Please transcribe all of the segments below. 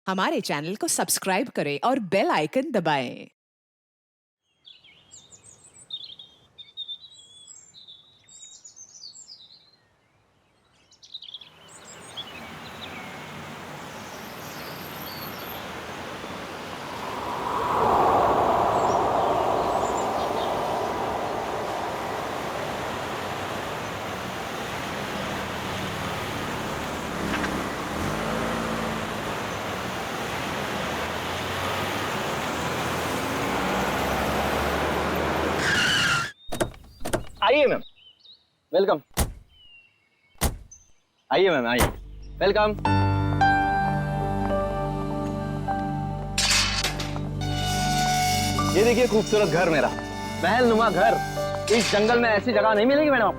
हमारे चैनल को सब्सक्राइब करें और बेल आइकन दबाएं। आइए मैम, वेलकम। आइए मैम, आइए, वेलकम। ये देखिए खूबसूरत घर मेरा, महल नुमा घर। इस जंगल में ऐसी जगह नहीं मिलेगी मैडम।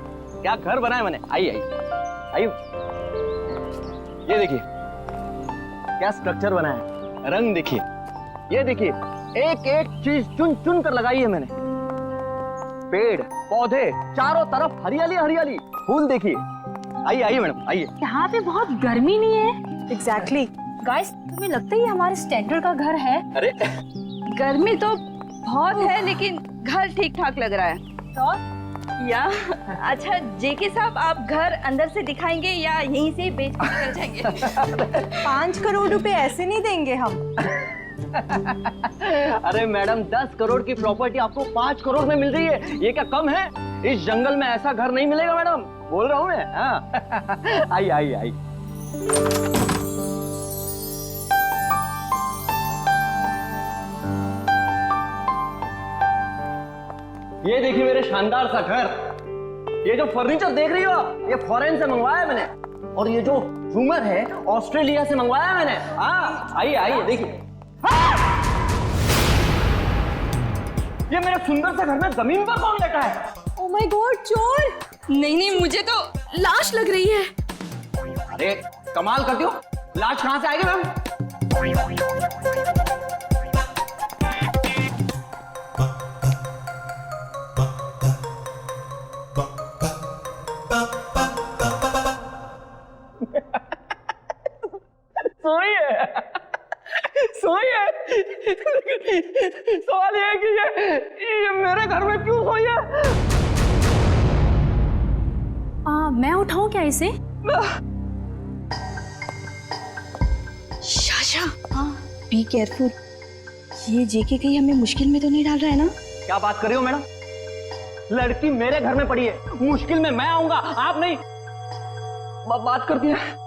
क्या घर बनाया मैंने। आइए आइए आइए, ये देखिए क्या स्ट्रक्चर बनाया है। रंग देखिए, ये देखिए एक एक चीज चुन चुन कर लगाई है मैंने। पेड़ पौधे चारों तरफ हरियाली हरियाली। फूल देखिए। आइए आइए मैडम, आइए। यहाँ पे बहुत गर्मी नहीं है? एग्जैक्टली। गाइस, तुम्हें लगता है ये हमारे स्टैंडर्ड का घर है? अरे गर्मी तो बहुत है, लेकिन घर ठीक ठाक लग रहा है। तो या अच्छा जेके साहब, आप घर अंदर से दिखाएंगे या यहीं से बेच कर निकल जाएंगे? 5 करोड़ रुपए ऐसे नहीं देंगे हम। अरे मैडम, 10 करोड़ की प्रॉपर्टी आपको 5 करोड़ में मिल रही है। ये क्या कम है? इस जंगल में ऐसा घर नहीं मिलेगा मैडम, बोल रहा हूँ मैं। हाँ। आइए आइए आइए। ये देखिए मेरे शानदार सा घर। ये जो फर्नीचर देख रही हो, ये फॉरेन से मंगवाया है मैंने। और ये जो झूमर है, ऑस्ट्रेलिया से मंगवाया है मैंने। हाँ, आइए आइए देखिए। ये मेरे सुंदर से घर में जमीन पर कौन बैठा है? ओह माय गॉड, चोर! नहीं नहीं, मुझे तो लाश लग रही है। अरे कमाल करती हो, लाश कहां से आएगी मैम? सोई है। सवाल ये है कि ये मेरे घर में क्यों सोई है? मैं उठाऊं क्या इसे? शाशा, हाँ, बी केयरफुल। ये जेके कहीं हमें मुश्किल में तो नहीं डाल रहा है ना? क्या बात कर रही हो मैडम? लड़की मेरे घर में पड़ी है, मुश्किल में मैं आऊंगा, आप नहीं। बात करती है।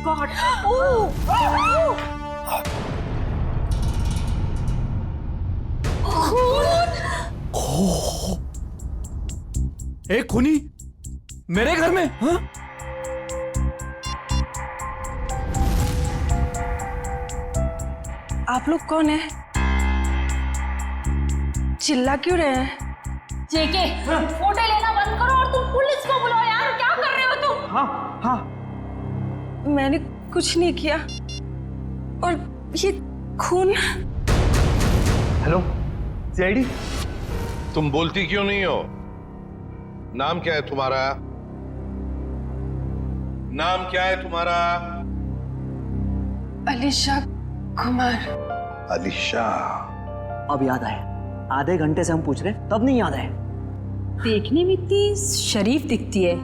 गॉड! एक खूनी मेरे घर में? हाँ? आप लोग कौन है? चिल्ला क्यों रहे हैं? जेके, फोटो लेना बंद करो और तुम पुलिस को बुलाओ यार। क्या कर रहे हो तुम? हाँ हाँ, मैंने कुछ नहीं किया। और ये खून। Hello CID. तुम बोलती क्यों नहीं हो? नाम क्या है तुम्हारा? नाम क्या है तुम्हारा? अलीशा कुमार। अलीशा। अब याद आया, आधे घंटे से हम पूछ रहे, तब नहीं याद आया। देखने में इतनी शरीफ दिखती है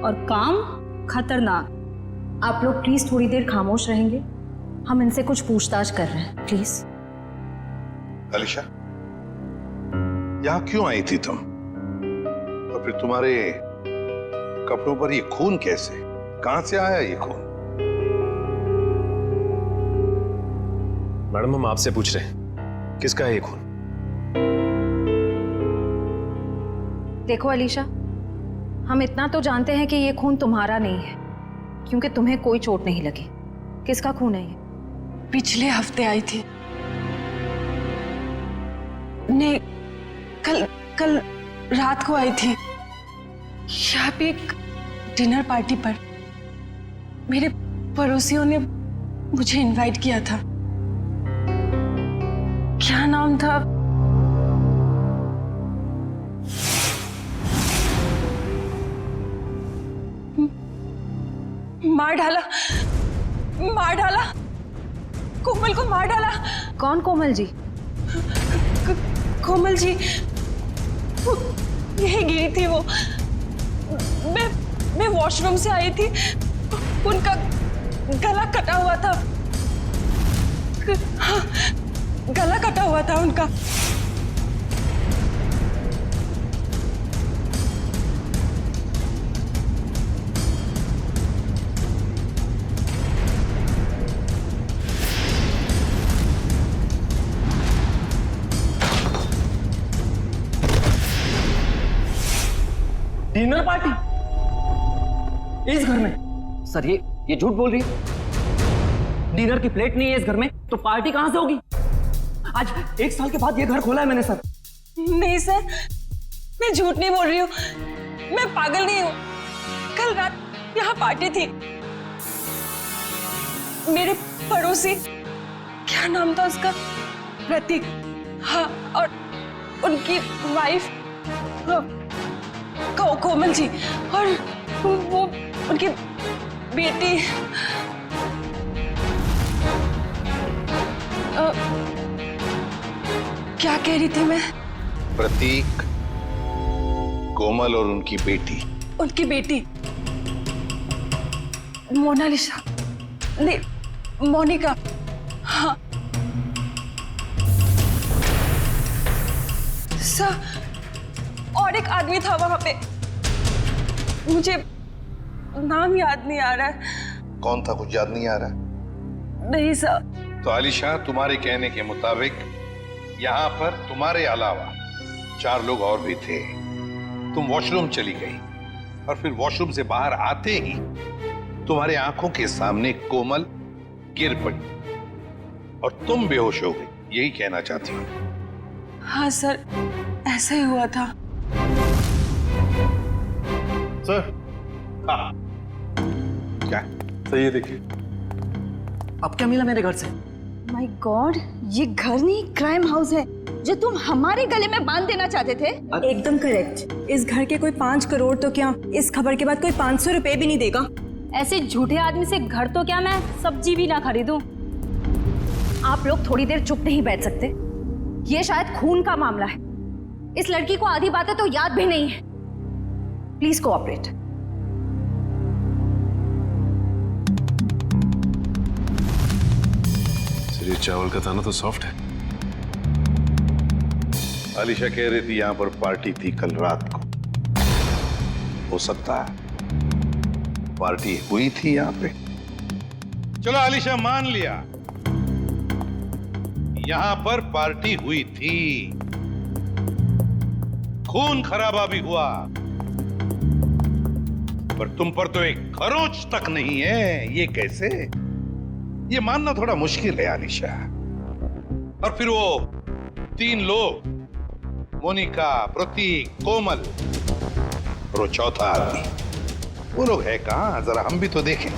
और काम खतरनाक। आप लोग प्लीज थोड़ी देर खामोश रहेंगे? हम इनसे कुछ पूछताछ कर रहे हैं, प्लीज। अलीशा, यहां क्यों आई थी तुम? और फिर तुम्हारे कपड़ों पर ये खून कैसे? कहां से आया ये खून? मैडम, हम आपसे पूछ रहे हैं, किसका है ये खून? देखो अलीशा, हम इतना तो जानते हैं कि ये खून तुम्हारा नहीं है, क्योंकि तुम्हें कोई चोट नहीं लगी। किसका खून है ये? पिछले हफ्ते आई थी। नहीं, कल रात को आई थी। यहाँ पे एक डिनर पार्टी पर मेरे पड़ोसियों ने मुझे इनवाइट किया था। क्या नाम था? मार डाला, कोमल को मार डाला। कौन कोमल जी? कोमल जी यही गिरी थी वो। मैं वॉशरूम से आई थी, उनका गला कटा हुआ था। हाँ, गला कटा हुआ था उनका। डिनर पार्टी इस घर में? सर ये झूठ बोल रही है। डिनर की प्लेट नहीं है इस घर में, तो पार्टी कहां से होगी? आज 1 साल के बाद ये घर खोला है मैंने सर। नहीं सर, मैं झूठ नहीं बोल रही हूँ, मैं पागल नहीं हूँ। कल रात यहाँ पार्टी थी। मेरे पड़ोसी, क्या नाम था उसका? प्रतीक। हाँ, और उनकी वाइफ कोमल जी, और वो उनकी बेटी क्या कह रही थी मैं? प्रतीक, कोमल और उनकी बेटी। उनकी बेटी मोनालिसा, नहीं मोनिका। हाँ सर, और एक आदमी था वहां पे, मुझे नाम याद नहीं आ रहा है। कौन था, कुछ याद नहीं आ रहा? नहीं सर। तो आलिशा, तुम्हारे कहने के मुताबिक यहाँ पर तुम्हारे अलावा 4 लोग और भी थे। तुम वॉशरूम चली गई और फिर वॉशरूम से बाहर आते ही तुम्हारे आंखों के सामने कोमल गिर पड़ी और तुम बेहोश हो गई। यही कहना चाहती हूँ? हाँ सर, ऐसा ही हुआ था। सर, हाँ, क्या सही है? देखिए, अब क्या मिला मेरे घर से? माय गॉड, ये घर नहीं क्राइम हाउस है जो तुम हमारे गले में बांध देना चाहते थे। एकदम करेक्ट। इस घर के कोई 5 करोड़ तो क्या, इस खबर के बाद कोई 500 रुपए भी नहीं देगा। ऐसे झूठे आदमी से घर तो क्या, मैं सब्जी भी ना खरीदूं। आप लोग थोड़ी देर चुप नहीं बैठ सकते? ये शायद खून का मामला है। इस लड़की को आधी बातें तो याद भी नहीं है। Please cooperate. ये चावल का दाना तो सॉफ्ट है। आलिशा कह रही थी यहाँ पर पार्टी थी कल रात को। हो सकता है पार्टी हुई थी यहाँ पे। चलो आलिशा, मान लिया यहाँ पर पार्टी हुई थी, खून खराबा भी हुआ, पर तुम पर तो एक खरोच तक नहीं है। ये कैसे? ये मानना थोड़ा मुश्किल है आलिशा। और फिर वो 3 लोग, मोनिका, प्रतीक, कोमल और वो चौथा आदमी, वो लोग है कहां? जरा हम भी तो देखें।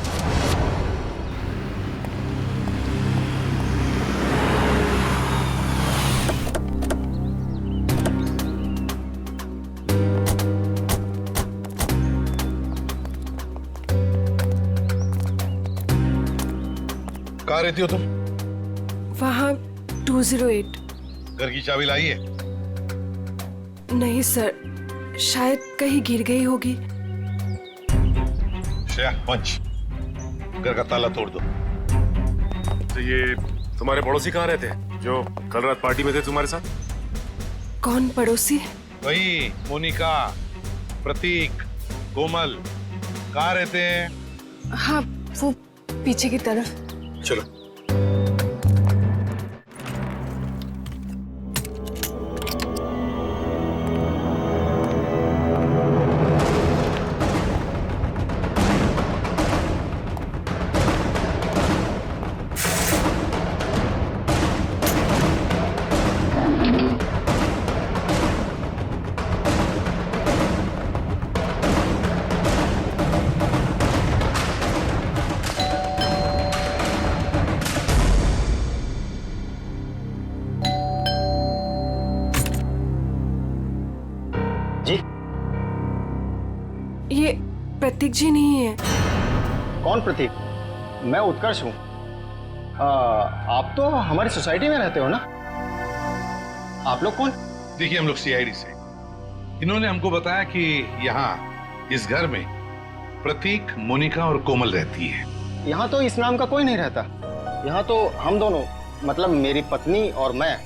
कहाँ रहती हो तुम? वहाँ 208। घर की चाबी लाई है? नहीं सर, शायद कहीं गिर गई होगी। श्रेया, पंच, घर का ताला तोड़ दो। तो ये तुम्हारे पड़ोसी कहाँ रहते हैं जो कल रात पार्टी में थे तुम्हारे साथ? कौन पड़ोसी? वही मोनिका, प्रतीक, कोमल। कहाँ रहते हैं? हाँ, वो पीछे की तरफ। चलो। ये प्रतीक जी नहीं है। कौन प्रतीक? मैं उत्कर्ष हूँ। आप तो हमारी सोसाइटी में रहते हो ना? आप लोग कौन? देखिए, हम लोग सीआईडी से। इन्होंने हमको बताया कि यहाँ इस घर में प्रतीक, मोनिका और कोमल रहती है। यहाँ तो इस नाम का कोई नहीं रहता। यहाँ तो हम दोनों, मतलब मेरी पत्नी और मैं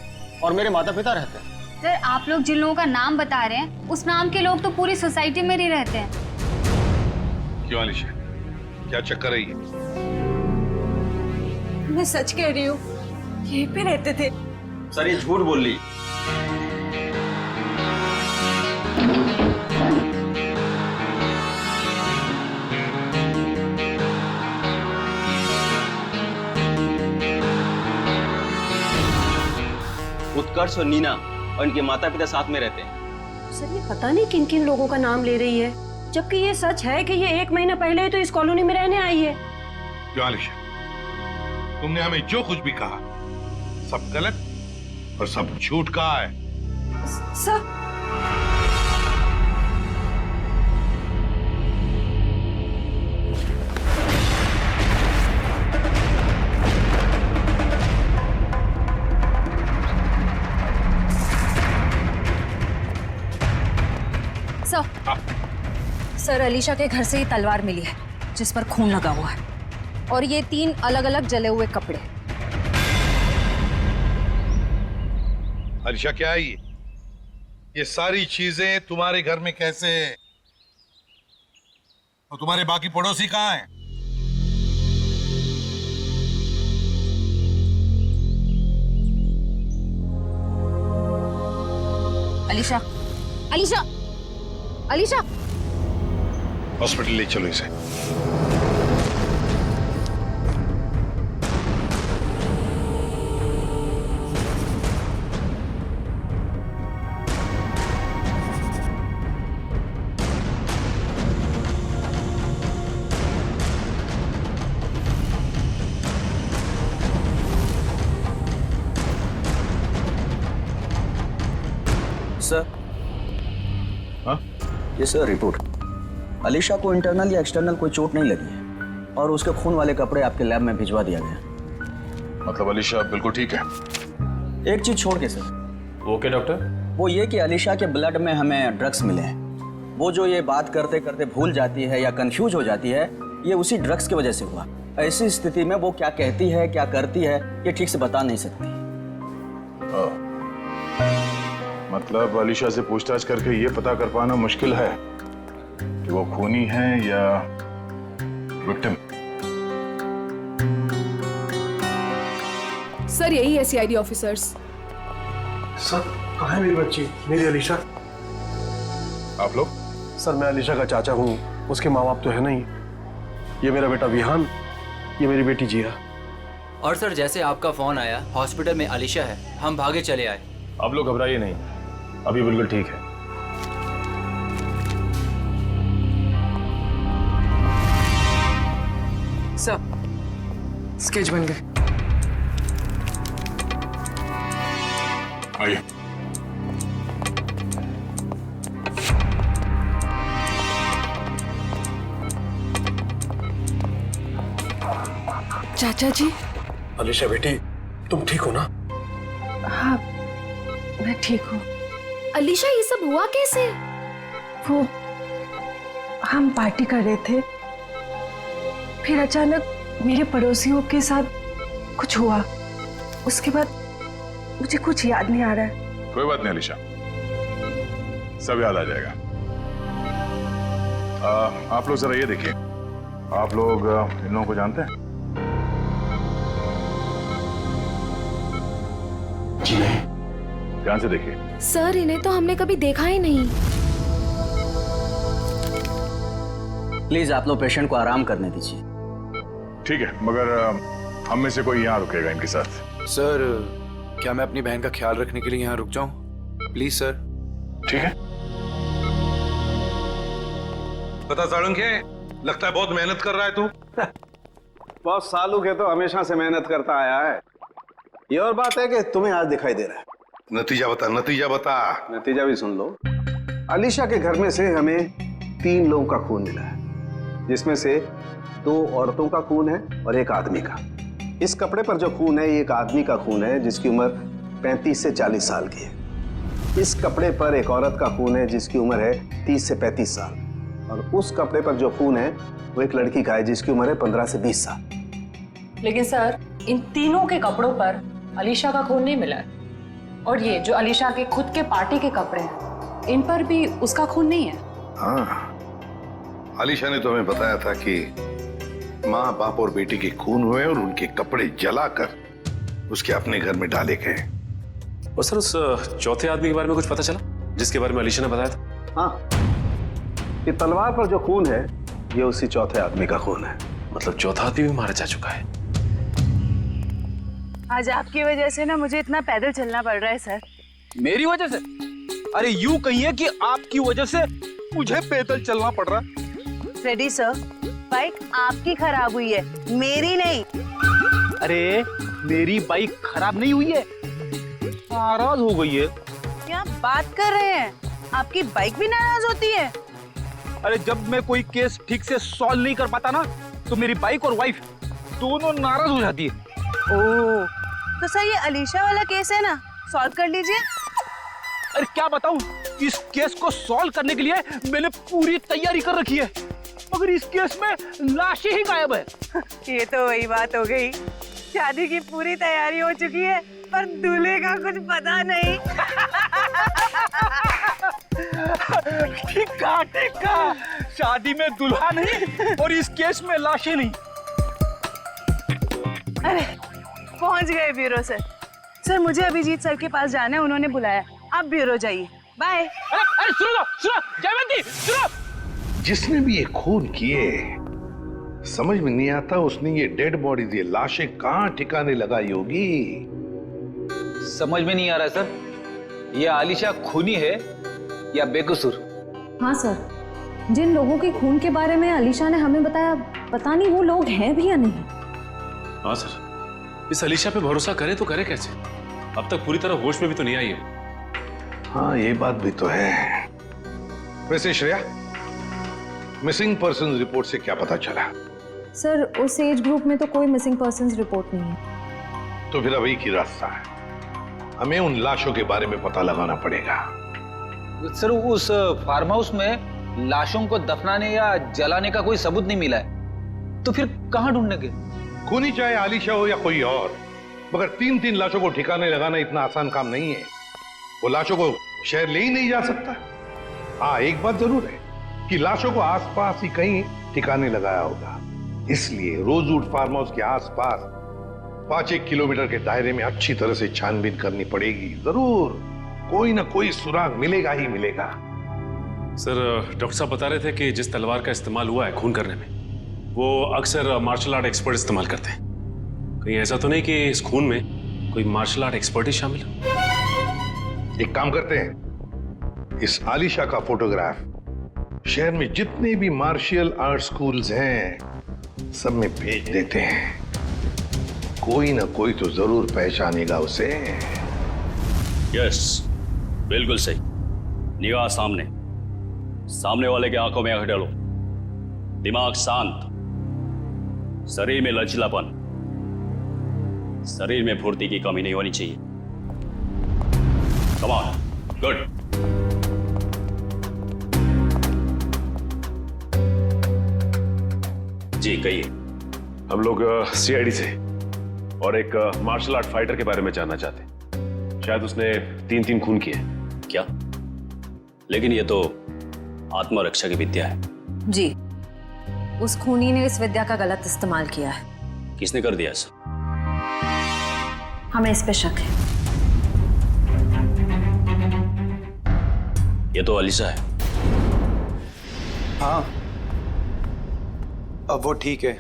और मेरे माता पिता रहते हैं। सर, आप लोग जिन लोगों का नाम बता रहे हैं उस नाम के लोग तो पूरी सोसाइटी में ही रहते हैं। क्यों अलीशा, क्या चक्कर है ये? मैं सच कह रही हूँ, यहीं पे रहते थे। सर ये झूठ बोल रही। उत्कर्ष और नीना और इनके माता पिता साथ में रहते हैं। सर, ये पता नहीं किन किन लोगों का नाम ले रही है, जबकि ये सच है कि ये 1 महीना पहले ही तो इस कॉलोनी में रहने आई है। क्यों अलीशा, तुमने हमें जो कुछ भी कहा सब गलत और सब झूठ कहा है। सर, सर, अलीशा के घर से ये तलवार मिली है जिस पर खून लगा हुआ है, और ये 3 अलग-अलग जले हुए कपड़े। अलीशा, क्या है ये सारी चीजें तुम्हारे घर में कैसे? और तुम्हारे बाकी पड़ोसी कहाँ हैं? अलीशा, अलीशा, अलीशा! हॉस्पिटल ले चलो इसे। सर, हाँ? ये सर रिपोर्ट। अलीशा को इंटरनल या एक्सटर्नल कोई चोट नहीं लगी है और उसके खून वाले कपड़े आपके लैब में भिजवा दिया गया। मतलब अलीशा बिल्कुल ठीक है? एक चीज छोड़ के सर। Okay doctor. वो ये कि अलीशा के ब्लड में हमें ड्रग्स मिले हैं। वो जो ये बात करते करते भूल जाती है या कंफ्यूज हो जाती है, ये उसी ड्रग्स की वजह से हुआ। ऐसी स्थिति में वो क्या कहती है, क्या करती है, ये ठीक से बता नहीं सकती। मतलब अलीशा से पूछताछ करके ये पता कर पाना मुश्किल है कि वो खूनी है या विक्टिम। सर, यही है सीआईडी ऑफिसर्स। सर, कहाँ है मेरी बच्ची, मेरी अलीशा? आप लोग? सर, मैं अलीशा का चाचा हूँ, उसके माँ बाप तो है नहीं। ये मेरा बेटा विहान, ये मेरी बेटी जिया। और सर, जैसे आपका फोन आया हॉस्पिटल में अलीशा है, हम भागे चले आए। आप लोग घबराइए नहीं, अभी बिल्कुल ठीक है। सर, स्केच बन गए। आइए। चाचा जी। अलीशा बेटी, तुम ठीक हो ना? हाँ, मैं ठीक हूँ। अलीशा, ये सब हुआ कैसे? वो हम पार्टी कर रहे थे, फिर अचानक मेरे पड़ोसियों के साथ कुछ हुआ। उसके बाद मुझे कुछ याद नहीं आ रहा है। कोई बात नहीं अलीशा, सब याद आ जाएगा। आप लोग जरा ये देखिए, आप लोग इन लोगों को जानते हैं? जी नहीं। ध्यान से देखिए। सर, इन्हें तो हमने कभी देखा ही नहीं। प्लीज आप लोग पेशेंट को आराम करने दीजिए। ठीक है, मगर हम में से कोई यहाँ रुकेगा इनके साथ? सर, क्या मैं अपनी बहन का ख्याल रखने के लिए यहाँ रुक जाऊं? Please sir. ठीक है। पता साळुंखे, लगता है बहुत मेहनत कर रहा है तू। बहुत सालों के तो हमेशा से मेहनत करता आया है। ये और बात है कि तुम्हें आज दिखाई दे रहा है। नतीजा बता, नतीजा बता। नतीजा भी सुन लो। अलीशा के घर में से हमें 3 लोगों का खून मिला है, जिसमें से 2 औरतों का खून है और 1 आदमी का। इस कपड़े पर जो खून है ये एक आदमी का खून है जिसकी उम्र 35 से 40 साल की है। इस कपड़े पर एक औरत का खून है जिसकी उम्र है 30 से 35 साल, और उस कपड़े पर जो खून है वो एक लड़की का है जिसकी उम्र है 15 से 20 साल। लेकिन सर, इन तीनों के कपड़ों पर अलीशा का खून नहीं मिला है, और ये जो अलीशा के खुद के पार्टी के कपड़े हैं इन पर भी उसका खून नहीं है। हाँ, अलीशा ने तो हमें बताया था कि माँ बाप और बेटी के खून हुए और उनके कपड़े जलाकर उसके अपने घर में डाले गए। और सर, उस चौथे आदमी के बारे में कुछ पता चला जिसके बारे में अलीशा ने बताया था? हाँ, ये तलवार पर जो खून है ये उसी चौथे आदमी का खून है। मतलब चौथा आदमी भी मारा जा चुका है। आज आपकी वजह से ना मुझे इतना पैदल चलना पड़ रहा है सर। मेरी वजह से? अरे यूं कहिए कि आपकी वजह से मुझे पैदल चलना पड़ रहा है। फ्रेडी सर, बाइक आपकी खराब हुई है, मेरी नहीं। अरे मेरी बाइक खराब नहीं हुई है, नाराज हो गई है। क्या बात कर रहे हैं? आपकी बाइक भी नाराज होती है? अरे जब मैं कोई केस ठीक से सॉल्व नहीं कर पाता ना तो मेरी बाइक और वाइफ दोनों नाराज हो जाती है। ओह, तो सर ये अलीशा वाला केस है ना, सॉल्व कर लीजिए। अरे क्या बताऊं, इस केस को सॉल्व करने के लिए मैंने पूरी तैयारी कर रखी है, मगर इस केस में लाशें ही गायब है। ये तो वही बात हो गई, शादी की पूरी तैयारी हो चुकी है पर दूल्हे का कुछ पता नहीं। ठीक कहा, शादी में दुल्हा नहीं और इस केस में लाशें नहीं। अरे पहुंच गए ब्यूरो सर। सर मुझे अभिजीत सर के पास जाना है, उन्होंने बुलाया। आप ब्यूरो जाइए, बाय। अरे सुनो जयवंती, सुनो। जिसने भी ये खून किए समझ में नहीं आता उसने ये डेड बॉडी, ये लाशें कहां ठिकाने लगाई होगी। समझ में नहीं आ रहा सर, ये आलिशा खूनी है या बेकसूर। हाँ सर, जिन लोगों के खून के बारे में अलीशा ने हमें बताया, पता नहीं वो लोग हैं भी या नहीं। हाँ सर, इस अलीशा पे भरोसा करें तो करें कैसे? अब तक पूरी तरह होश में भी तो नहीं आई है। हाँ ये बात भी तो है। वैसे श्रेया, मिसिंग पर्सन रिपोर्ट से क्या पता चला? सर उस एज ग्रुप में तो कोई मिसिंग पर्संस रिपोर्ट नहीं है। तो फिर अब एक ही रास्ता है, हमें उन लाशों के बारे में पता लगाना पड़ेगा। सर उस फार्म हाउस में लाशों को दफनाने या जलाने का कोई सबूत नहीं मिला है, तो फिर कहां ढूंढने के? खूनी चाहे आलिशा हो या कोई और, मगर 3-3 लाशों को ठिकाने लगाना इतना आसान काम नहीं है। वो लाशों को शहर ले ही नहीं जा सकता। हाँ एक बात जरूर है कि लाशों को आसपास ही कहीं ठिकाने लगाया होगा, इसलिए रोजवुड फार्म हाउस के आसपास 5-1 किलोमीटर के दायरे में अच्छी तरह से छानबीन करनी पड़ेगी। जरूर कोई ना कोई सुराग मिलेगा ही मिलेगा। सर डॉक्टर साहब बता रहे थे कि जिस तलवार का इस्तेमाल हुआ है खून करने में, वो अक्सर मार्शल आर्ट एक्सपर्ट इस्तेमाल करते हैं। कहीं ऐसा तो नहीं कि इस खून में कोई मार्शल आर्ट एक्सपर्ट ही शामिल हो? एक काम करते हैं, इस आलिशा का फोटोग्राफ शहर में जितने भी मार्शल आर्ट स्कूल्स हैं सब में भेज देते हैं। कोई ना कोई तो जरूर पहचानेगा उसे। यस, बिल्कुल सही। निगाह सामने, सामने वाले के आंखों में आंख डालो, दिमाग शांत, शरीर में लचीलापन, शरीर में फुर्ती की कमी नहीं होनी चाहिए। Come on, good. जी कहिए। हम लोग सीआईडी से और एक मार्शल आर्ट फाइटर के बारे में जानना चाहते हैं। शायद उसने 3 खून किए। क्या? लेकिन ये तो आत्मरक्षा की विद्या है। जी, उस खूनी ने इस विद्या का गलत इस्तेमाल किया है। किसने कर दिया ऐसा? हमें इस पे शक है। ये तो अलीशा है। हाँ, अब वो ठीक है।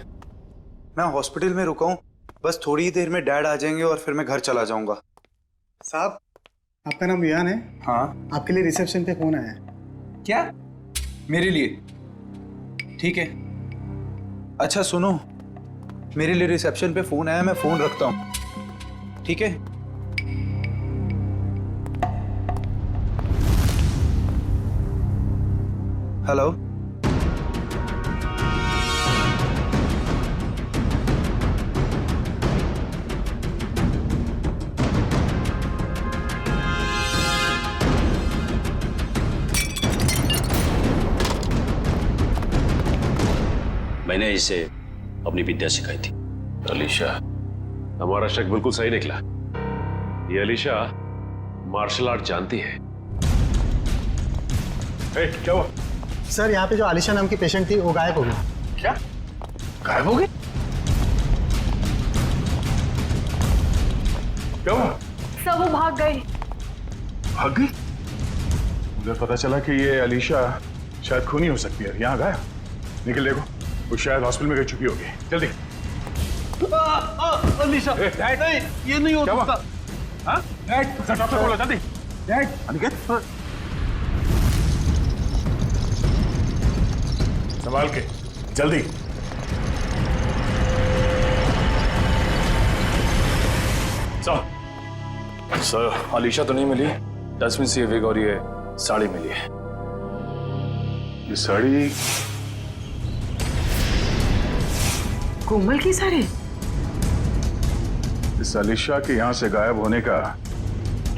मैं हॉस्पिटल में रुका हूँ, बस थोड़ी ही देर में डैड आ जाएंगे और फिर मैं घर चला जाऊंगा। साहब, आपका नाम विहान है? हाँ। आपके लिए रिसेप्शन पे फोन आया है। क्या? मेरे लिए? ठीक है। अच्छा सुनो, मेरे लिए रिसेप्शन पे फोन आया, मैं फोन रखता हूँ, ठीक है? हेलो, मैंने इसे अपनी विद्या सिखाई थी। अलीशा, हमारा शक बिल्कुल सही निकला। ये अलीशा मार्शल आर्ट जानती है। क्या हुआ? सर यहाँ पे जो आलिशा नाम की पेशेंट थी वो गायब हो गई। क्या गायब हो गई? क्या हुआ? सब वो भाग गई। भाग गई? मुझे पता चला कि ये अलीशा शायद खूनी हो सकती है। यहाँ गायब। निकल देखो, वो शायद हॉस्पिटल में गई चुकी होगी। जल्दी। अलीशा, नहीं, ये नहीं हो सकता। हाँ? डॉक्टर बोलो जल्दी। अनिकेत, संभाल के, जल्दी। सर, अलीशा तो नहीं मिली। डस्टबिन से ये विग और ये साड़ी मिली है। ये साड़ी कोमल की साड़ी? इस अलीशा के यहाँ से गायब होने का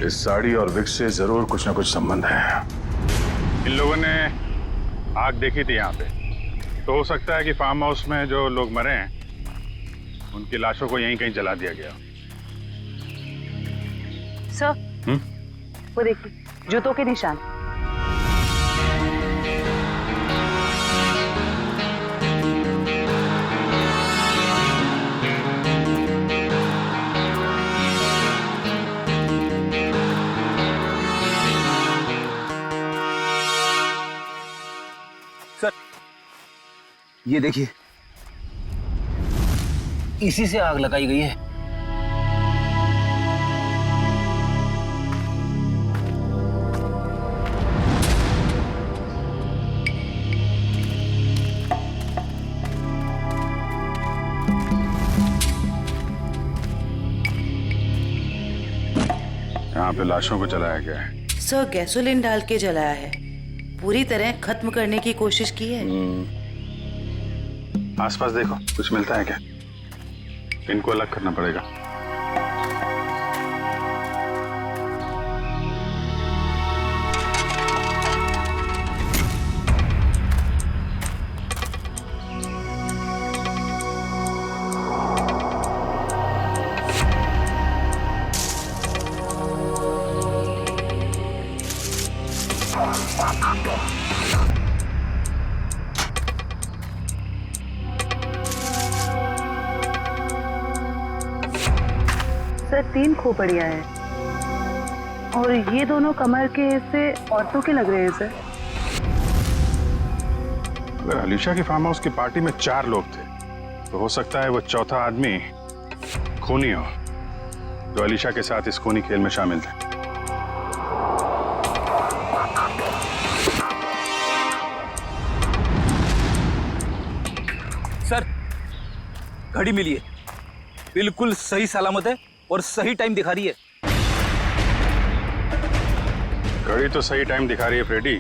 इस साड़ी और विग से जरूर कुछ ना कुछ संबंध है। इन लोगों ने आग देखी थी यहाँ पे, तो हो सकता है कि फार्म हाउस में जो लोग मरे हैं उनकी लाशों को यहीं कहीं जला दिया गया। सर, वो देखिए, जूतों के निशान। सर, ये देखिए, इसी से आग लगाई गई है। यहाँ पे लाशों को जलाया गया है। सर, गैसोलीन डाल के जलाया है। पूरी तरह खत्म करने की कोशिश की है। आसपास देखो, कुछ मिलता है क्या? इनको अलग करना पड़ेगा। सर, 3 खोपड़ियां हैं और ये दोनों कमर के हिस्से औरतों के लग रहे हैं सर। अगर अलीशा की फार्म हाउस की पार्टी में 4 लोग थे तो हो सकता है वो चौथा आदमी खूनी हो, जो अलीशा के साथ इस खूनी खेल में शामिल थे। सर, घड़ी मिली है, बिल्कुल सही सलामत है और सही टाइम दिखा रही है। घड़ी तो सही टाइम दिखा रही है फ्रेडी,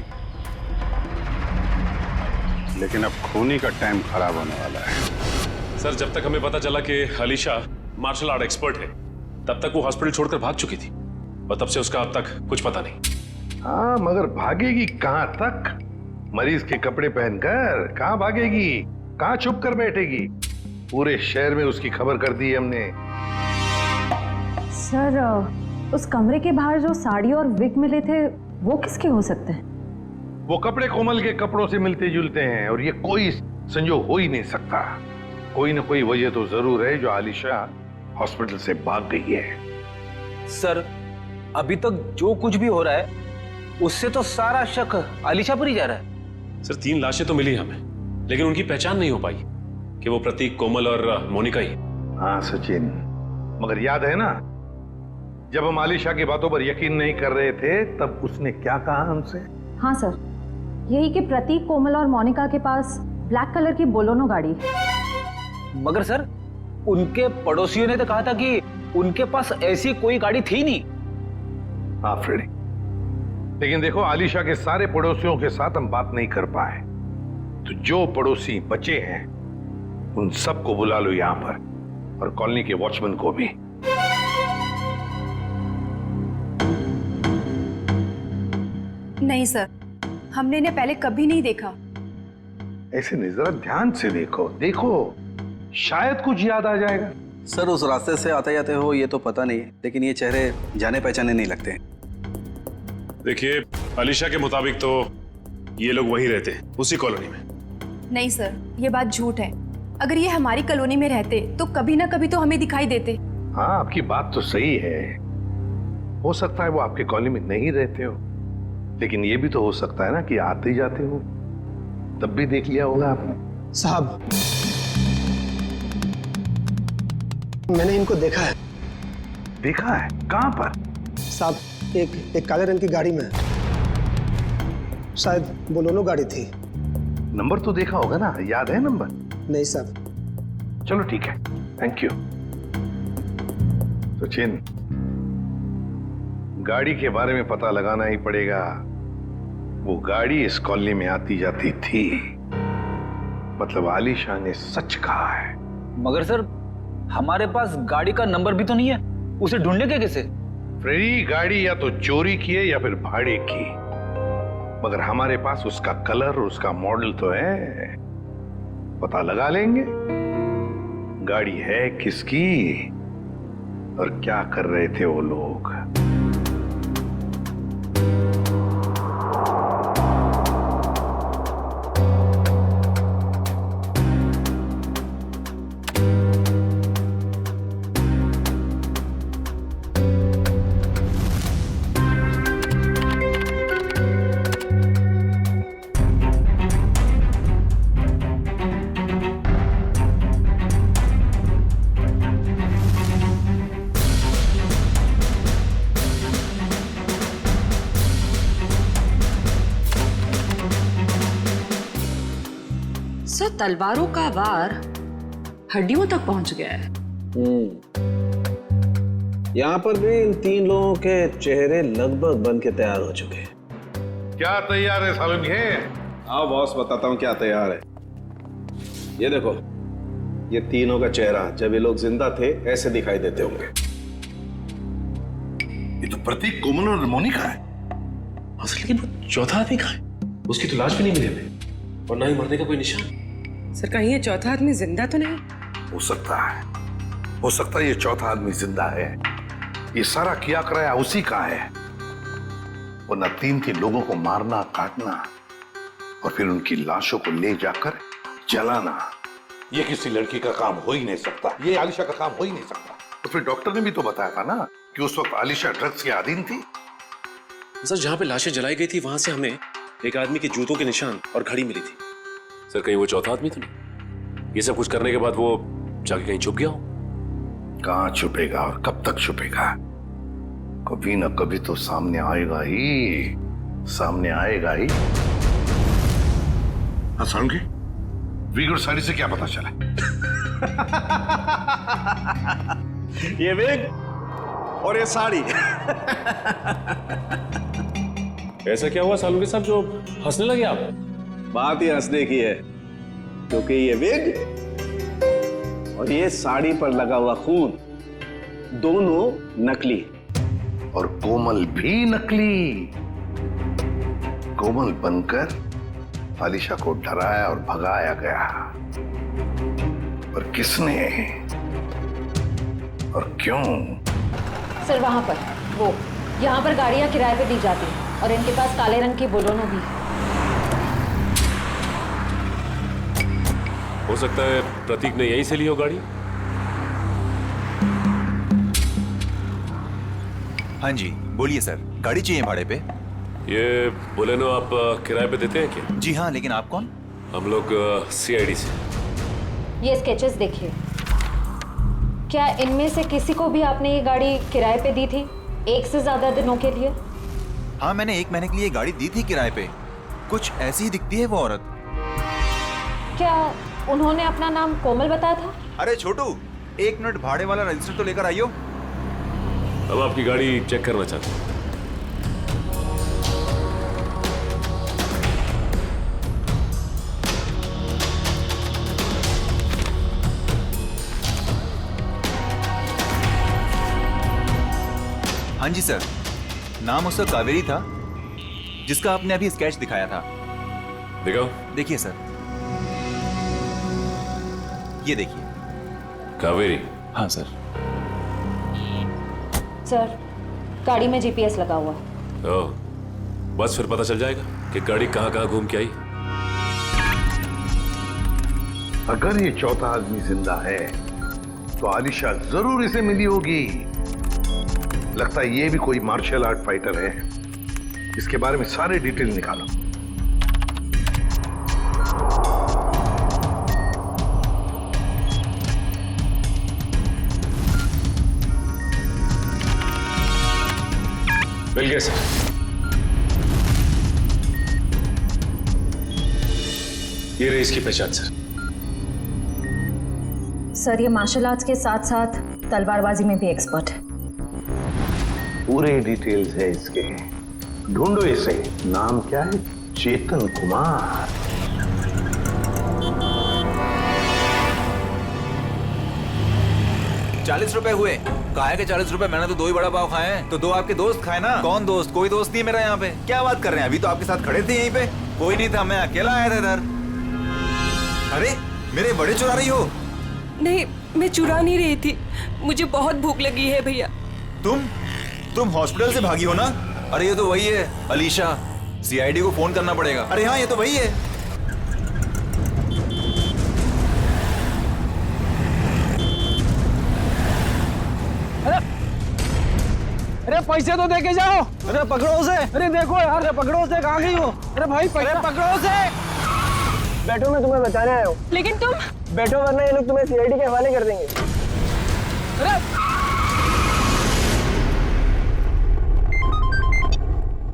लेकिन अब खूनी का टाइम खराब होने वाला है। सर, जब तक हमें पता चला कि अलीशा मार्शल आर्ट एक्सपर्ट है, तब तक वो हॉस्पिटल छोड़कर भाग चुकी थी और तब से उसका अब तक कुछ पता नहीं। हाँ, मगर भागेगी कहां तक? मरीज के कपड़े पहनकर कहां भागेगी? कहां छुप कर बैठेगी? पूरे शहर में उसकी खबर कर दी है हमने। सर, उस कमरे के बाहर जो साड़ी और विग मिले थे वो किसके हो सकते हैं? वो कपड़े कोमल के कपड़ों से मिलते जुलते हैं और ये कोई संजोग हो ही नहीं सकता। कोई ना कोई वजह तो जरूर है जो आलिशा हॉस्पिटल से भाग गई है। सर, अभी तक जो कुछ भी हो रहा है उससे तो सारा शक आलिशा पर ही जा रहा है। सर, 3 लाशें तो मिली हमें, लेकिन उनकी पहचान नहीं हो पाई कि वो प्रतीक, कोमल और मोनिका ही। हाँ सचिन, मगर याद है ना, जब हम आलिशा की बातों पर यकीन नहीं कर रहे थे तब उसने क्या कहा हमसे? हाँ सर, यही कि प्रतीक, कोमल और मोनिका के पास ब्लैक कलर की बोलोनो गाड़ी है। मगर सर, उनके पड़ोसियों ने तो कहा था कि उनके पास ऐसी कोई गाड़ी थी नहीं। हाँ फ्रेडी, लेकिन देखो, आलिशा के सारे पड़ोसियों के साथ हम बात नहीं कर पाए, तो जो पड़ोसी बचे हैं उन सबको बुला लो यहां पर, और कॉलोनी के वॉचमैन को भी। नहीं सर, हमने इन्हें पहले कभी नहीं देखा। ऐसे नहीं, जरा ध्यान से देखो देखो, शायद कुछ याद आ जाएगा। सर उस रास्ते से आते जाते हो ये तो पता नहीं है, लेकिन ये चेहरे जाने पहचाने नहीं लगते। देखिए, अलीशा के मुताबिक तो ये लोग वहीं रहते हैं, उसी कॉलोनी में। नहीं सर, ये बात झूठ है। अगर ये हमारी कॉलोनी में रहते तो कभी ना कभी तो हमें दिखाई देते। हाँ, आपकी बात तो सही है, हो सकता है वो आपके कॉलोनी में नहीं रहते हो, लेकिन ये भी तो हो सकता है ना कि आते जाते हो, तब भी देख लिया होगा आपने। साहब, मैंने इनको देखा है। देखा है? कहां पर? साहब, एक काले रंग की गाड़ी में, शायद बोलेरो गाड़ी थी। नंबर तो देखा होगा ना, याद है नंबर? नहीं साहब। चलो ठीक है, थैंक यू। सचिन, गाड़ी के बारे में पता लगाना ही पड़ेगा। वो गाड़ी इस कॉलोनी में आती जाती थी, मतलब आलिशा ने सच कहा है। मगर सर, हमारे पास गाड़ी का नंबर भी तो नहीं है, उसे ढूंढने के कैसे? फ्रेडी, गाड़ी या तो चोरी की है या फिर भाड़े की, मगर हमारे पास उसका कलर और उसका मॉडल तो है, पता लगा लेंगे गाड़ी है किसकी और क्या कर रहे थे वो लोग। सर, तलवारों का वार हड्डियों तक पहुंच गया है। यहाँ पर भी इन 3 लोगों के चेहरे लगभग बन के तैयार हो चुके हैं। क्या तैयार है सालन के? हाँ बॉस, बताता हूँ क्या तैयार है। ये देखो, ये तीनों का चेहरा जब ये लोग जिंदा थे ऐसे दिखाई देते होंगे। ये तो प्रतीक, कोमल और मोनिका है। असल लेकिन वो चौथा आदमी कहाँ है? उसकी तो लाश भी नहीं मिली हमें, और ना ही मरने का कोई निशान। सर, कहीं ये चौथा आदमी जिंदा तो नहीं? हो सकता है ये चौथा आदमी जिंदा है। ये सारा किया कराया उसी का है, वरना 3 लोगों को मारना, काटना और फिर उनकी लाशों को ले जाकर जलाना, ये किसी लड़की का काम हो ही नहीं सकता, ये आलिशा का काम हो ही नहीं सकता। तो फिर डॉक्टर ने भी तो बताया था ना कि उस वक्त आलिशा ड्रग्स के अधीन थी। सर, जहां पे लाशें जलाई गई थी वहां से हमें एक आदमी के जूतों के निशान और घड़ी मिली थी। सर, कहीं वो चौथा आदमी तो नहीं? ये सब कुछ करने के बाद वो जाके कहीं छुप गया हो? कहां छुपेगा और कब तक छुपेगा? कभी ना कभी तो सामने आएगा ही, सामने आएगा ही। हाँ सुनोगे, विग और साड़ी से क्या पता चला? ये विग और ये साड़ी। ऐसा क्या हुआ सालुंके साहब जो हंसने लगे आप? बात ही हंसने की है, क्योंकि ये विग और ये साड़ी पर लगा हुआ खून दोनों नकली, और कोमल भी नकली। कोमल बनकर आलिशा को डराया और भगाया गया, पर किसने और क्यों? सर, वहां पर वो यहाँ पर गाड़ियां किराए पे दी जाती हैं और इनके पास काले रंग की बोलेरो भी। हो सकता है प्रतीक ने यहीं से ली हो गाड़ी। हाँ जी, बोलिए सर, गाड़ी चाहिए भाड़े पे? ये बोलेनो आप किराए पे देते हैं क्या? जी हाँ, लेकिन आप कौन? हम लोग CID से। ये स्केचेस देखिए, क्या इनमें से किसी को भी आपने ये गाड़ी किराए पे दी थी 1 से ज्यादा दिनों के लिए? हाँ, मैंने 1 महीने के लिए गाड़ी दी थी किराए पे। कुछ ऐसी ही दिखती है वो औरत। क्या उन्होंने अपना नाम कोमल बताया था? अरे छोटू, 1 मिनट, भाड़े वाला रजिस्टर तो लेकर आइयो। हम आपकी गाड़ी चेक करना चाहते हैं। हाँ जी सर, नाम उसका कावेरी था, जिसका आपने अभी स्केच दिखाया था। दिखाओ। देखिए सर। ये देखिए। कावेरी। हाँ सर। सर, गाड़ी में जीपीएस लगा हुआ है। ओह, बस फिर पता चल जाएगा कि गाड़ी कहाँ कहाँ घूम के आई। अगर ये चौथा आदमी जिंदा है तो आलिशा जरूर इसे मिली होगी। लगता है ये भी कोई मार्शल आर्ट फाइटर है। इसके बारे में सारे डिटेल निकालो। मिल गया सर। ये रही इसकी पहचान सर। सर, ये मार्शल आर्ट्स के साथ साथ तलवारबाजी में भी एक्सपर्ट है। पूरे डिटेल्स है इसके। ढूंढो इसे। नाम क्या है? चेतन कुमार। ₹40 हुए। काहे के ₹40? मैंने तो 2 ही बड़ा पाव खाए हैं। तो 2 आपके दोस्त खाए ना। कौन दोस्त? कोई दोस्त नहीं है मेरा यहाँ पे। क्या बात कर रहे हैं? अभी तो आपके साथ खड़े थे यहीं पे। कोई नहीं था, मैं अकेला आया था इधर। अरे मेरे बड़े चुरा रही हो? नहीं, मैं चुरा नहीं रही थी, मुझे बहुत भूख लगी है भैया। तुम हॉस्पिटल से भागी हो ना? अरे ये तो वही है, अलीशा। सीआईडी को फोन करना पड़ेगा। अरे हाँ, ये तो वही है। अरे पैसे तो देके जाओ। अरे पकड़ो उसे। अरे देखो यार, अरे पकड़ो उसे। कहाँ गई हो? अरे भाई पैसे पकड़ो उसे। बैठो, मैं तुम्हें बचाने आया हूँ। लेकिन तुम बैठो, वरना ये लोग तुम्हें सीआईडी के हवाले कर देंगे। अरे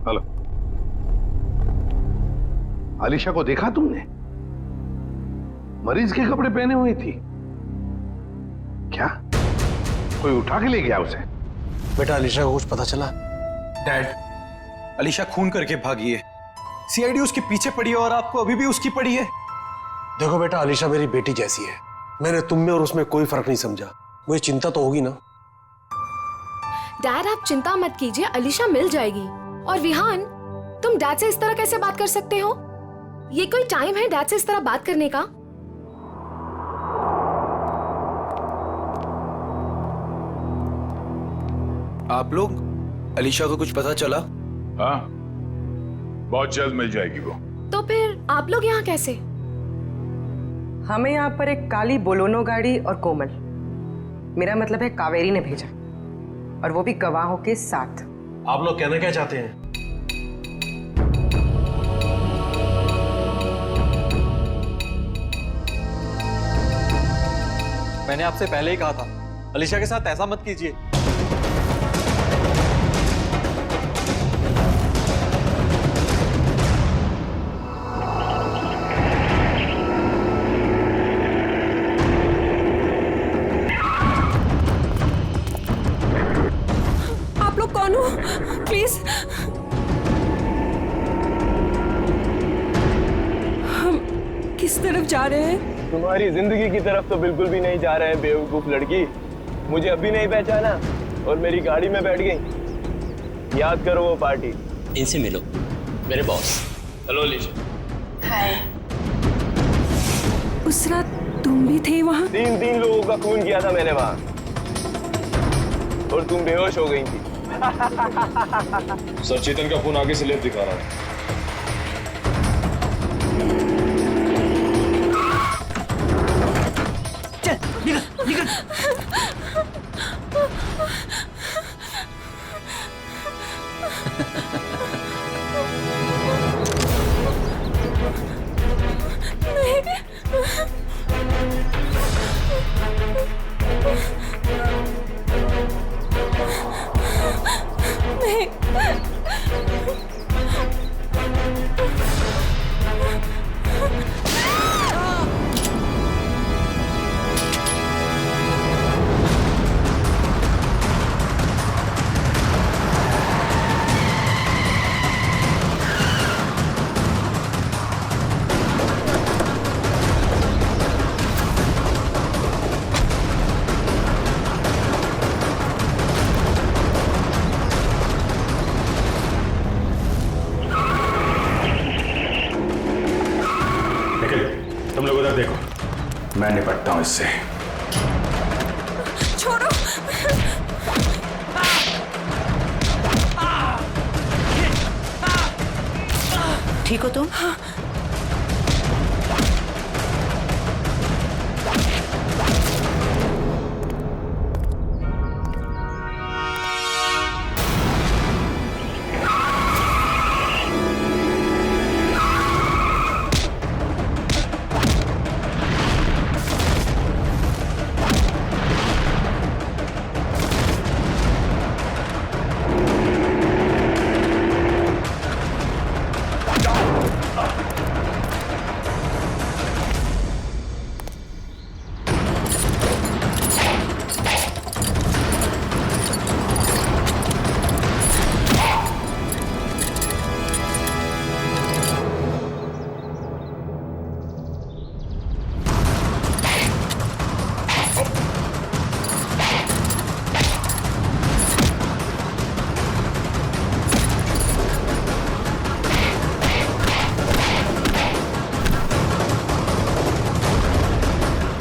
हेलो, आलिशा को देखा तुमने? मरीज के कपड़े पहने हुई थी। क्या कोई उठा के ले गया उसे? बेटा, आलिशा को कुछ पता चला? डैड, अलीशा खून करके भागी है। सीआईडी उसके पीछे पड़ी है और आपको अभी भी उसकी पड़ी है। देखो बेटा, आलिशा मेरी बेटी जैसी है। मैंने तुम में और उसमें कोई फर्क नहीं समझा। मुझे चिंता तो होगी ना। डैड, आप चिंता मत कीजिए, अलीशा मिल जाएगी। और विहान, तुम डैड से इस तरह कैसे बात कर सकते हो? ये कोई टाइम है डैड से इस तरह बात करने का? आप लोग, अलीशा को कुछ पता चला? हाँ, बहुत जल्द मिल जाएगी वो। तो फिर आप लोग यहाँ कैसे? हमें यहाँ पर एक काली बोलोनो गाड़ी और कोमल, मेरा मतलब है कावेरी ने भेजा, और वो भी गवाहों के साथ। आप लोग कहना क्या चाहते हैं? मैंने आपसे पहले ही कहा था, अलीशा के साथ ऐसा मत कीजिए। आप लोग कौन हो? प्लीज, हम किस तरफ जा रहे हैं? तुम्हारी जिंदगी की तरफ तो बिल्कुल भी नहीं जा रहे हैं, बेवकूफ लड़की। मुझे अभी नहीं पहचाना और मेरी गाड़ी में बैठ गई। याद करो वो पार्टी। इनसे मिलो, मेरे बॉस। हेलो अलीशा। हाय। उस रात तुम भी थे वहाँ? 3 लोगों का खून किया था मैंने वहाँ, और तुम बेहोश हो गई थी। सर, चेतन का फोन आगे से लेफ्ट दिखा रहा है। मैं निपटता हूं इससे। छोड़ो। ठीक हो तुम?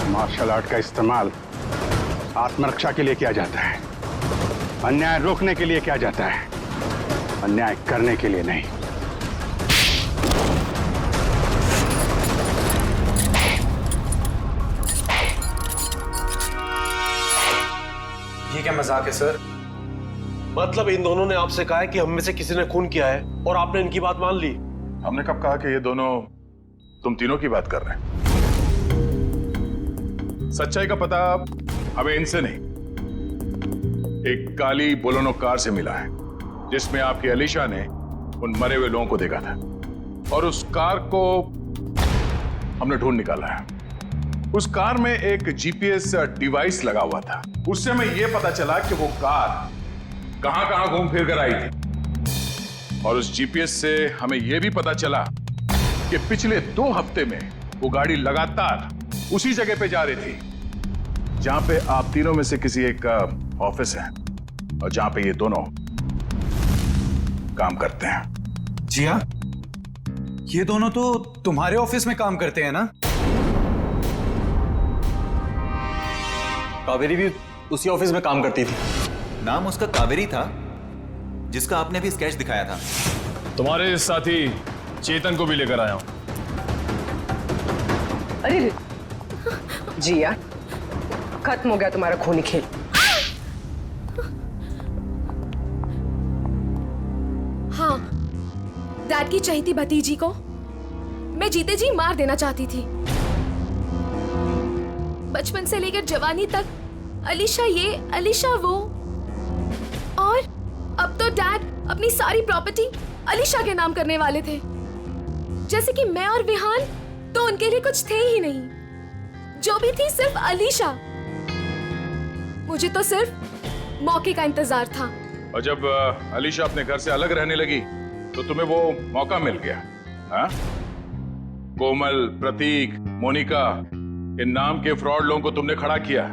मार्शल आर्ट का इस्तेमाल आत्मरक्षा के लिए किया जाता है, अन्याय रोकने के लिए किया जाता है, अन्याय करने के लिए नहीं। ये क्या मजाक है सर? मतलब इन दोनों ने आपसे कहा है कि हम में से किसी ने खून किया है और आपने इनकी बात मान ली? हमने कब कहा कि ये दोनों तुम तीनों की बात कर रहे हैं? सच्चाई का पता हमें इनसे नहीं, एक काली बोलेरो कार से मिला है जिसमें आपकी अलीशा ने उन मरे हुए लोगों को देखा था और उस कार को हमने ढूंढ निकाला है। उस कार में एक जीपीएस डिवाइस लगा हुआ था। उससे हमें यह पता चला कि वो कार कहां-कहां घूम फिर कर आई थी और उस जीपीएस से हमें यह भी पता चला कि पिछले 2 हफ्ते में वो गाड़ी लगातार उसी जगह पे जा रही थी जहां पे आप तीनों में से किसी एक का ऑफिस है और जहां पे ये दोनों काम करते हैं। जी हाँ, ये दोनों तो तुम्हारे ऑफिस में काम करते हैं ना? कावेरी भी उसी ऑफिस में काम करती थी। नाम उसका कावेरी था जिसका आपने भी स्केच दिखाया था। तुम्हारे साथी चेतन को भी लेकर आया हूं। अरे जिया, खत्म हो गया तुम्हारा खूनी खेल। हाँ, डैड की चहेती भतीजी को मैं जीते जी मार देना चाहती थी। बचपन से लेकर जवानी तक अलीशा ये अलीशा वो, और अब तो डैड अपनी सारी प्रॉपर्टी अलीशा के नाम करने वाले थे, जैसे कि मैं और विहान तो उनके लिए कुछ थे ही नहीं। जो भी थी सिर्फ अलीशा। मुझे तो सिर्फ मौके का इंतजार था। और जब अलीशा अपने घर से अलग रहने लगी तो तुम्हें वो मौका मिल गया। हाँ? कोमल, प्रतीक, मोनिका, इन नाम के फ्रॉड लोगों को तुमने खड़ा किया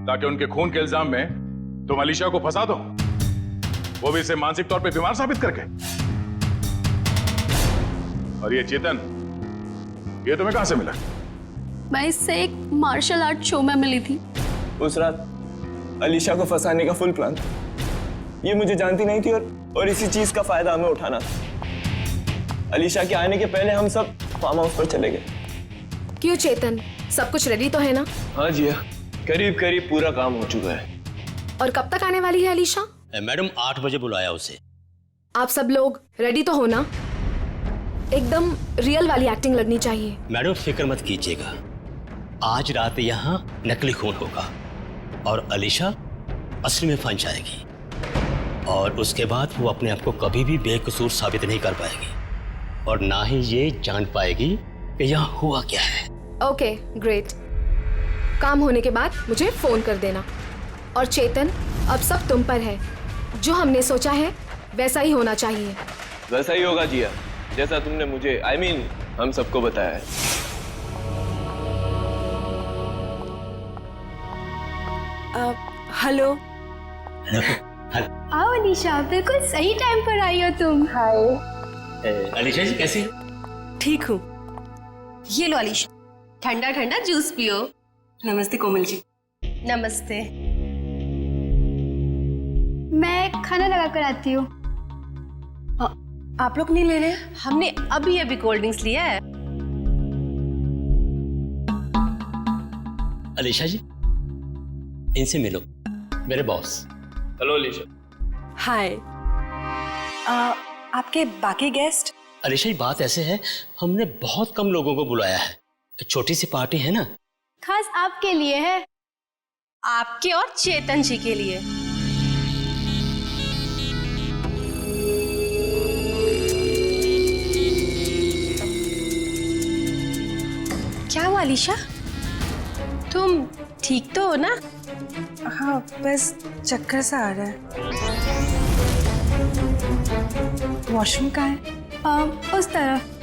ताकि उनके खून के इल्जाम में तुम अलीशा को फंसा दो, वो भी इसे मानसिक तौर पे बीमार साबित करके। और ये चेतन, ये तुम्हें कहां से मिला? मैं इससे एक मार्शल आर्ट शो में मिली थी। उस रात अलीशा को फंसाने का फुल प्लान था। ये मुझे जानती नहीं थी और इसी चीज का फायदा हमें उठाना था। अलीशा के आने के पहले हम सब फार्म हाउस पर चले गए। क्यों चेतन, सब कुछ रेडी तो है ना? हाँ जी, करीब करीब पूरा काम हो चुका है। और कब तक आने वाली है अलीशा? मैडम 8 बजे बुलाया उसे। आप सब लोग रेडी तो हो ना? एकदम रियल वाली एक्टिंग लगनी चाहिए। मैडम फिक्र मत कीजिएगा, आज रात यहाँ नकली खून होगा और अलीशा असली में फंस जाएगी और उसके बाद वो अपने आप को कभी भी बेकसूर साबित नहीं कर पाएगी और ना ही ये जान पाएगी कि यहाँ हुआ क्या है। Okay, great. काम होने के बाद मुझे फोन कर देना। और चेतन, अब सब तुम पर है। जो हमने सोचा है वैसा ही होना चाहिए। वैसा ही होगा जिया, जैसा तुमने मुझे हम सबको बताया है। हेलो। आओ अलीशा, बिल्कुल सही टाइम पर आई हो तुम। हाय। अलीशा जी कैसी? ठीक हूँ। ये लो अलीशा, ठंडा ठंडा जूस पियो। नमस्ते कोमल जी। नमस्ते। मैं खाना लगा कर आती हूँ। आप लोग नहीं ले रहे? हमने अभी अभी कोल्ड ड्रिंक्स लिया है। अलीशा जी, इनसे मिलो, मेरे बॉस। हेलो अलीशा। हाय। आपके बाकी गेस्ट? अलीशा जी, बात ऐसे है, हमने बहुत कम लोगों को बुलाया है, छोटी सी पार्टी है ना। खास आपके लिए है, आपके और चेतन जी के लिए। क्या हुआ अलीशा? तुम ठीक तो हो ना? हाँ, बस चक्कर सा आ रहा है। वॉशरूम कहाँ है? उस तरफ।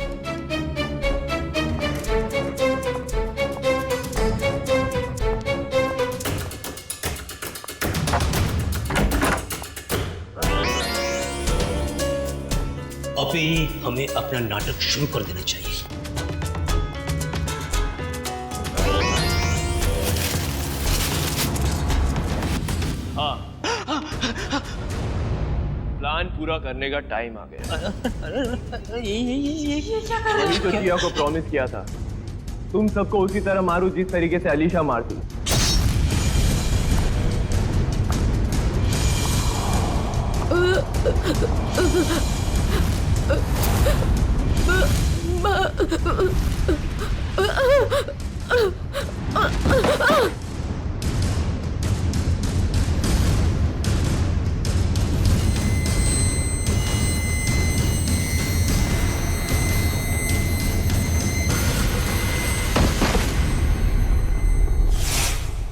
अभी हमें अपना नाटक शुरू कर देना चाहिए। हाँ, प्लान पूरा करने का टाइम आ गया। वही तो जिया को प्रॉमिस किया था, तुम सबको उसी तरह मारूं जिस तरीके से अलीशा मारती।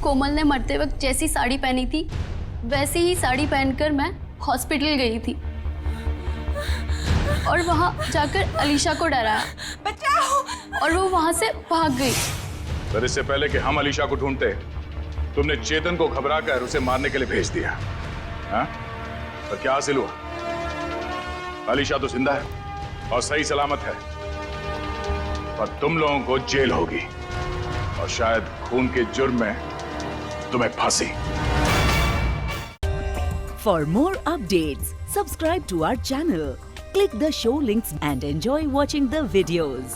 कोमल ने मरते वक्त जैसी साड़ी पहनी थी वैसी ही साड़ी पहनकर मैं हॉस्पिटल गई थी और वहां जाकर अलीशा को डराया, बचाओ, और वो वहां से भाग गई। पर इससे पहले कि हम अलीशा को ढूंढते, तुमने चेतन को घबराकर उसे मारने के लिए भेज दिया। हाँ? पर क्या हासिल हुआ? अलीशा तो जिंदा है और सही सलामत है, पर तुम लोगों को जेल होगी और शायद खून के जुर्म में तुम्हें फांसी। For more updates, subscribe to our channel, click the show links and enjoy watching the videos.